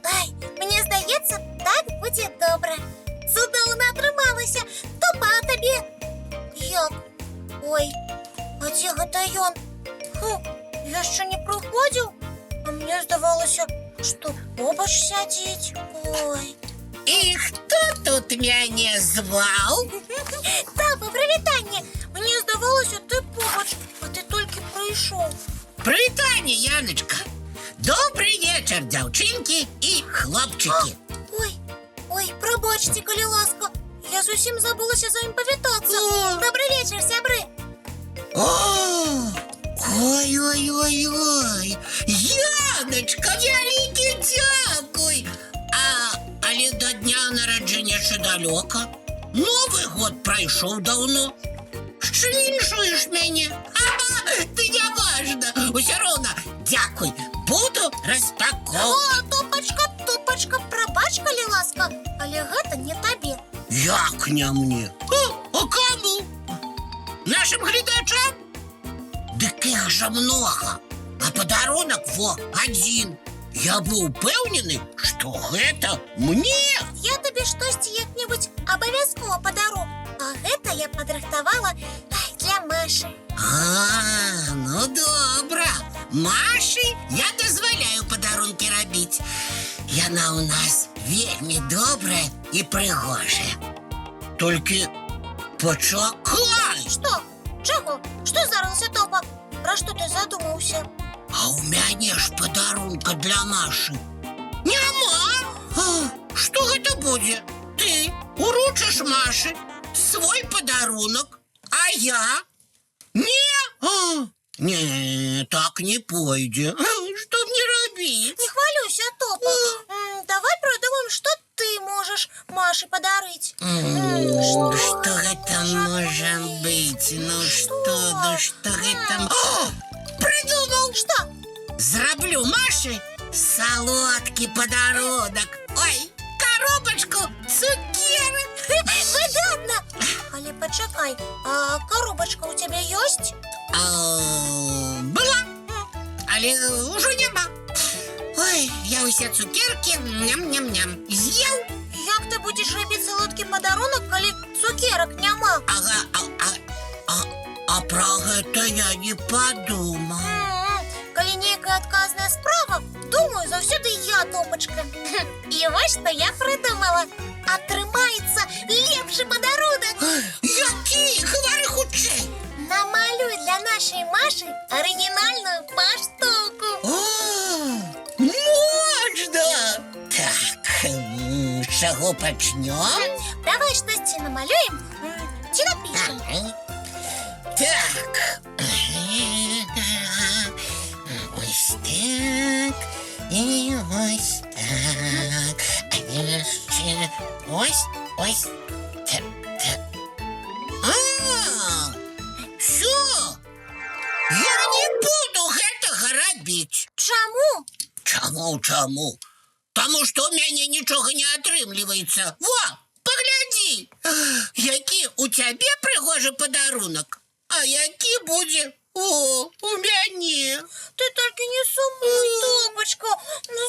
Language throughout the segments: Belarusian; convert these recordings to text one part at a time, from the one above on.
Ай, мені здається, так буде добре. Чудово трималася. Тупа тобі. Як? Ой, а де Гатайон? Фу, я ще не проходив. А мені здавалося, що побач сидить. Ой. І хто тут мене звав? Тапа, привітання. Мені здавалося, ти побач, а ти тільки прийшов. Привітання, Яночка. Добрий вечір, дівчинки і хлопчики. Ой, пробачте, коли ласка. Я зовсім забулася за вами повітатися. Добрий вечір, сябри. Ой-ой-ой-ой. Яночка, велике дякуй. Але до дня народження ще далеко. Новий год пройшов давно. Що віншуєш мене? Ти не важна. Усе равно дякуй. Буду розпаковувати. Тупочка, пробач, коли ласка. Але гэта не тобі. Як не мені? А кому? Нашим глядачам? Дик їх же много. А подарунок один. Я був упевнений, що гэта мне. Я тобі щось як-небудь обов'язково подару. А гэта я подрихтовала для Маші. Ну добре. Маші я дозволяю подарунки робити. Яна у нас вельми добра і пригожа. Тільки почекай. Що? Чого? Що зараз, Топа? Про що ти задумався? А у мене ж подарунка для Маші нема. Що це буде? Ти уручиш Маші свій подарунок, а я? Не, так не пойде. Что мне робить? Не хвалюйся, Топа. Давай придумаем, что ты можешь Маше подарить. Что это может быть? Что это... Придумал! Что? Зроблю Маше солодкий подарунок. Ой, коробочку цукерок. Выдатно! Але почекай, а коробочка у тебя есть? Була, але уже нема. Ой, я усе цукерки ням-ням-ням з'їв. Як ти будеш робити солодкий подарунок, коли цукерок нема? А про гэта я не подумал. Коли некая отказная справа, думаю, завсёды я, Топочка. И вот что я придумала. Отрымается лепший подарунок. Який? Говори хутчей. Намалюй для нашей Маши оригинальную поштуку. Можна? Так, з чого почнем? Давай что-то намалюем, чи напишем. Так. Ось так. І ось так. А ще ось. Так. Все. Я не буду гэтага рабіць. Чаму? Чаму? Тому що у мене нічого не атрымліваецца. Во, погляди. Які у тебе пригожий подарунок, а які буде у мене. Ти тільки не сумуй, Топочка. Ну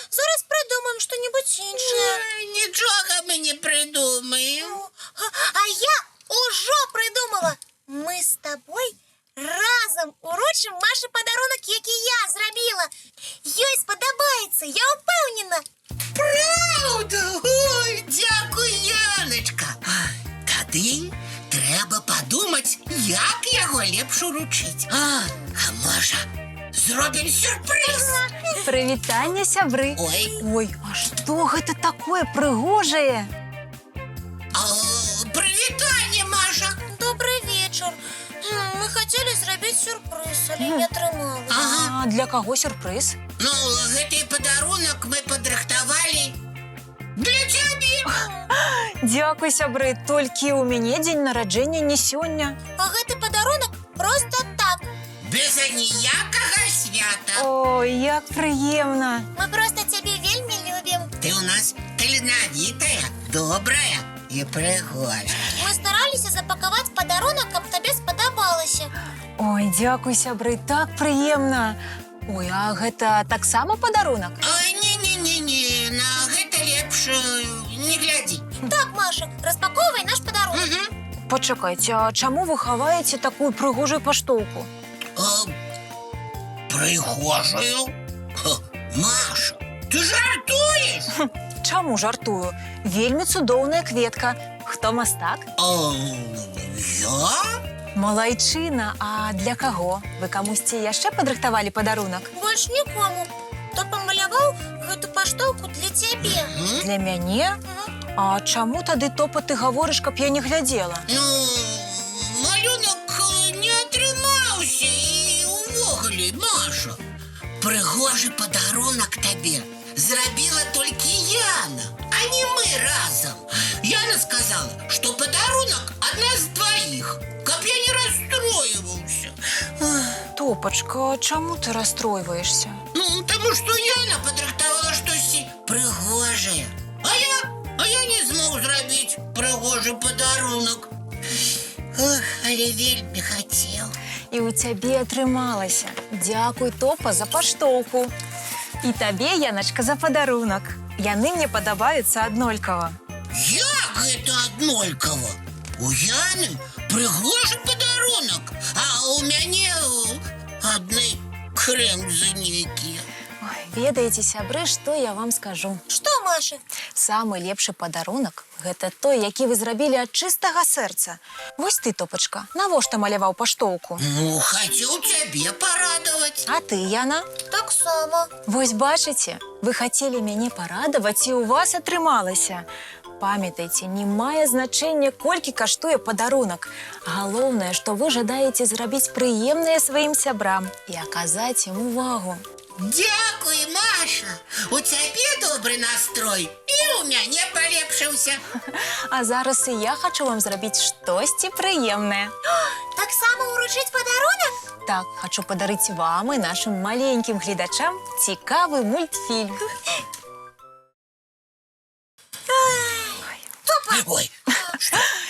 зараз придумаємо що-нибудь інше. Нічого ми не придумаємо. А я уже придумала. Ми з тобою разом уручимо Маші подарунок, який я зробила. Їй сподобається, я впевнена. Правда? Ой, дякую, Яночка. Тоді треба подумати, як його лепше уручити. А може, зробимо сюрприз? Привітання, сябры. Ой, а што гэта такое прыгожае? Привітання, Маша. Добрый вечер. Мы хотели зробити сюрприз, але не атрымалася. А для каго сюрприз? Ну, гэты подарунок мы падрыхтавалі для цябе. Дзякуй, сябры, толькі ў мяне дзень нараджэння не сёння. А гэты подарунок Просто так. Без ніякого свята. Ой, як приємно. Ми просто тебе вельми любимо. Ти у нас таленовитая, добрая і пригожа. Ми старалися запакувати подарунок, щоб тобі сподобалося. Ой, дякую, сябры, так приємно. Ой, а гэта таксама падарунок? Ой, ні, на гэта лепш не глядзі. Так, Маша, розпаковуй наш подарунок. Пачакайце, а чаму вы хаваеце такую прыгожую паштоўку? Пригожую? Маша, ти жартуєш? Чаму жартую? Вельмі цудоўная кветка. Хто мастак? Я? Малайчына, а для каго? Вы камусьці яшчэ падрыхтавалі падарунак? Больш нікому. То памаляваў гэту паштоўку для цябе. Для мяне? А чаму тады топа ты гаворыш, каб я не глядзела? Ну, малюнок не атрымаўся і увогуле, Маша. Пригожий подарунок табе зрабіла толькі Яна, а не мы разом. Яна сказала, что подарунок от нас двоих, каб я не расстроивался. Топачка, чаму ты расстройваешься? Ну, тому что Яна падрыхтавала штось пригожее. А я не змог зрабіць пригожий подарунок. Ох, але вельмі хацеў. І ў цябе атрымалася. Дзякуй, Топа, за паштоўку. І табе, Яначка, за падарунак. Яны мне падабаюцца аднолькава. Як гэта аднолькава? У Яны пригожий подарунок, а у мяне адны крэмзы нейкія. Ой, ведаеце, сябры, што я вам скажу? Што, Маша? Самы лепшы падарунак – гэта той, які вы зрабілі ад чыстага сэрца. Вось ты, Топачка, навошта маляваў паштоўку? Ну, хацеў цябе парадаваць. А ты, Яна? Таксама. Вось бачыце, вы хацелі мяне парадаваць, і ў вас атрымалася. Памятайце, не мае значэння, колькі каштуе падарунак. Галоўнае, што вы жадаеце зрабіць прыемнае сваім сябрам і аказаць ім увагу. Дзякуй, Маша. У цябе добры настрой і у мяне палепшыўся. А зараз і я хачу вам зрабіць штосьці прыемнае. Таксама ўручыць падарунак? Так, хачу падарыць вам і нашым маленькім гледачам цікавы мультфільм. Ой,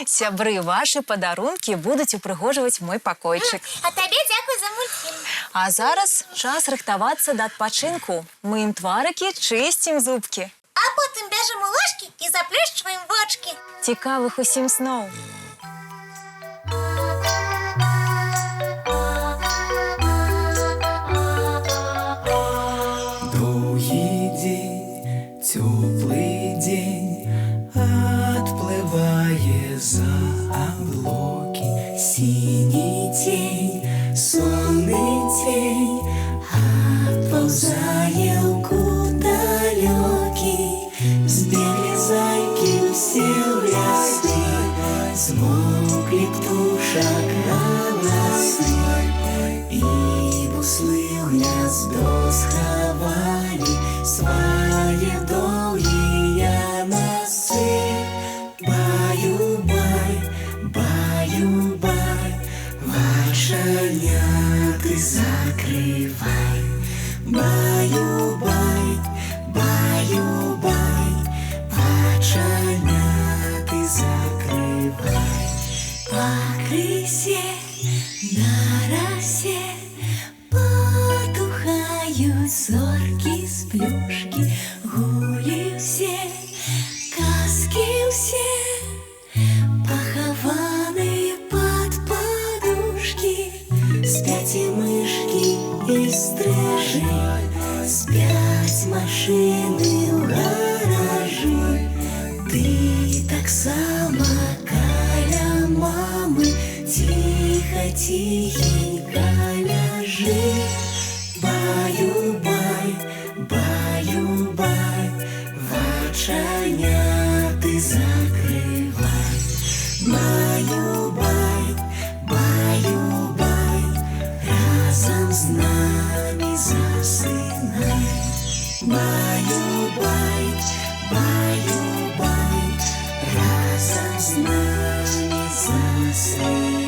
Сябры, вашы падарункі будуць упрыгожваць мой пакойчык. А табе дзякуй за мультфільм. А зараз час рыхтавацца да адпачынку. Мыем тварыкі, чысцім зубкі. А потым бяжым у ложкі і заплюшчваем вочкі. Цікавых усім сноў. Довгий день, теплый день, отплывая за облаки. Синий тень, сонный тень, отползая в далекий. Сбегли зайки все в лесу, смолкли птушек голосы. И буслы в гнездо сховали свои долгие носы. Баю-бай, баю-бай, вошеняты закрывай. Баю-бай, баю-бай, вошеняты закрывай. По крысе на росе потухают зорки с плюшки. Гули все, каски все, похованные под подушки. Спят и мышки, и стрижи, спят машины в гаражи. Ты так сама каля мамы, тихо-тихенько ляжи. Баю-бай, баю-бай, воченяты закрывай. Баю-бай, баю-бай, разом с нами засынай. Баю-бай, баю-бай, разом с нами засынай.